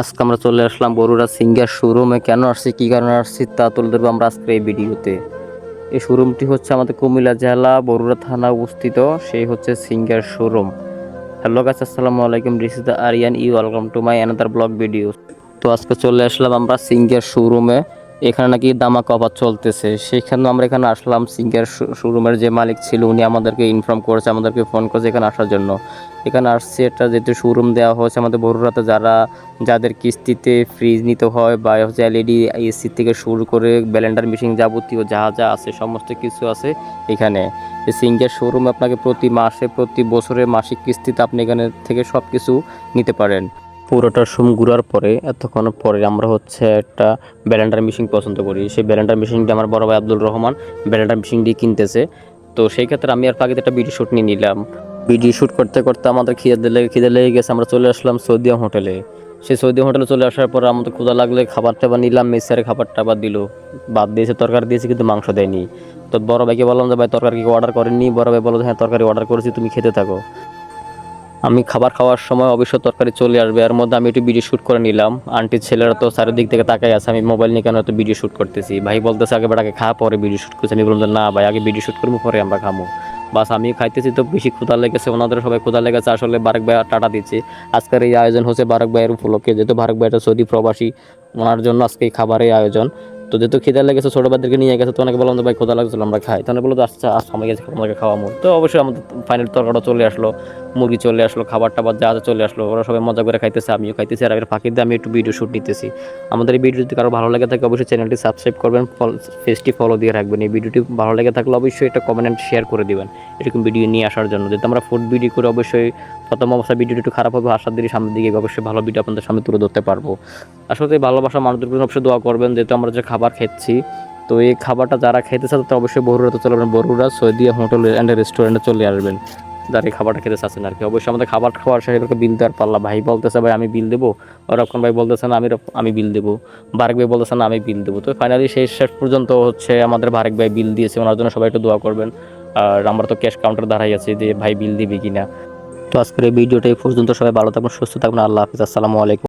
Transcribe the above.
আজকে আমরা চলে আসলাম বরুড়া সিঙ্গার শোরুমে। কেন আসছি, কী কারণে আসছি তা তুলে ধরবো আমরা আজকের এই ভিডিওতে। এই শোরুমটি হচ্ছে আমাদের কুমিল্লা জেলা বরুড়া থানা অবস্থিত, সেই হচ্ছে সিঙ্গার শোরুম। হ্যালো গাছ, আসসালামু আলাইকুম, this is the Aryan, you welcome to my another vlog video. তো আজকে চলে আসলাম আমরা সিঙ্গার শোরুমে। এখানে নাকি দামাক অফার চলতেছে, সেইখানে আমরা এখানে আসলাম। সিঙ্গার শোরুমের যে মালিক ছিল উনি আমাদেরকে ইনফর্ম করেছে, আমাদেরকে ফোন করেছে এখানে আসার জন্য। এখানে আসছে, এটা যেহেতু শোরুম দেওয়া হয়েছে আমাদের বরুড়াতে, যাদের কিস্তিতে ফ্রিজ নিতে হয় বা হচ্ছে এলইডি এসি থেকে শুরু করে ব্লেন্ডার মেশিন যাবতীয় যা যা আছে সমস্ত কিছু আছে এখানে। এই সিঙ্গার শোরুমে আপনাকে প্রতি মাসে প্রতি বছরে মাসিক কিস্তিতে আপনি এখানে থেকে সব কিছু নিতে পারেন। পুরোটা শোরুম ঘোরার পরে এতক্ষণ পরে আমরা হচ্ছে একটা ব্লেন্ডার মেশিন পছন্দ করি। সেই ব্লেন্ডার মেশিনটি আমার বড় ভাই আব্দুল রহমান ব্লেন্ডার মেশিনটি কিনতেছে। তো সেই ক্ষেত্রে আমি আর পাখিতে একটা ভিডিও শ্যুট নিয়ে নিলাম। ভিডিও শ্যুট করতে করতে আমাদের খিদে লেগে গেছে, আমরা চলে আসলাম সৌদিয়া হোটেলে। সেই সৌদিয়া হোটেলে চলে আসার পর আমাদের ক্ষুধা লাগলে খাবার টাবার নিলাম, মেসের খাবার টাবার দিল, ভাত দিয়েছে, তরকারি দিয়েছে, কিন্তু মাংস দেয়নি। তো বড় ভাইকে বললাম যে ভাই তরকারি কি অর্ডার করেননি? বড় ভাই বললো হ্যাঁ তরকারি অর্ডার করেছি, তুমি খেতে থাকো। আমি খাবার খাওয়ার সময় অবশ্য তরকারি চলে আসবে, এর মধ্যে আমি একটু ভিডিও শ্যুট করে নিলাম। আন্টির ছেলেরা তো চারিদিক থেকে তাকাই আছে, আমি মোবাইল নিয়ে কেন এত ভিডিও শ্যুট করতেছি। ভাই বলতেছে আগে বেটাকে খা, পরে ভিডিও শ্যুট করছি। আমি বললাম না ভাই, আগে ভিডিও শ্যুট করবো পরে আমরা খামো। বাস আমি খাইতেছি, তো বেশি ক্ষুধা লেগেছে, ওনাদের সবাই ক্ষুধা লেগেছে। আসলে বারেক ভাই টাটা দিচ্ছে। আজকের এই আয়োজন হচ্ছে বারেক ভাইয়ের উপলক্ষে, যেহেতু বারেক ভাই একটা সৌদি প্রবাসী, ওনার জন্য আজকে এই খাবারের আয়োজন। তো যেহেতু খিদা লেগেছে, ছোটো ভাইদেরকে নিয়ে গেছে, তো অনেকে বললাম যে ভাই ক্ষুধা লাগছিল আমরা খাই। তাহলে বললো আচ্ছা আজ সময় গেছে, আমাকে খাওয়ামো। তো অবশ্যই আমাদের ফাইনাল তরকাটা চলে আসলো, মুরগি চলে আসলো, খাবার টাবার যা যা চলে আসলো। ওরা সবাই মজা করে খাইতেছে, আমিও খাইতেছি, আর এর ফাঁকিতে আমি একটু ভিডিও শ্যুট নিতেছি। আমাদের এই ভিডিও যদি কারো ভালো লেগে থাকে অবশ্যই চ্যানেলটি সাবস্ক্রাইব করবেন, পেজটি ফলো দিয়ে রাখবেন। এই ভিডিওটি ভালো লেগে থাকলে অবশ্যই একটা কমেন্ট শেয়ার করে দিবেন এরকম ভিডিও নিয়ে আসার জন্য। যেহেতু আমরা ফুড ভিডিও করে অবশ্যই প্রথম অবস্থায় ভিডিওটি একটু খারাপ হবে, আসার দিকে সামনের দিকে অবশ্যই ভালো ভিডিও আপনাদের সামনে তুলে ধরতে পারবো। আসলে এই ভালোবাসা মানুষদের জন্য অবশ্যই দোয়া করবেন, যেহেতু আমরা যে খাবার খাচ্ছি। তো এই খাবারটা যারা খেতে চান তারা অবশ্যই বরুড়াতে চলে যাবেন, বরুড়া সৌদিয়া হোটেল অ্যান্ড রেস্টুরেন্টে চলে আসবেন যারা এই খাবারটা খেতে চাচ্ছেন আর কি। অবশ্যই আমাদের খাবার খাওয়ার শেষে বিল দেওয়ার পাল্লা। ভাই বলতেছে ভাই আমি বিল দেবো, রক্ষণ ভাই বলতেছে না আমি বিল দেবো, বারেক ভাই বলতেছে না আমি বিল দেবো। তো ফাইনালি শেষ পর্যন্ত হচ্ছে আমাদের বারেক ভাই বিল দিয়েছে, ওনার জন্য সবাই একটু দোয়া করবেন। আর আমরা তো ক্যাশ কাউন্টার দাঁড়াই আছি যে ভাই বিল দিবি কিনা। তো আজকের এই ভিডিওটা এই পর্যন্ত, সবাই ভালো থাকবেন, সুস্থ থাকবেন, আল্লাহ হাফিজ, আসসালামু আলাইকুম।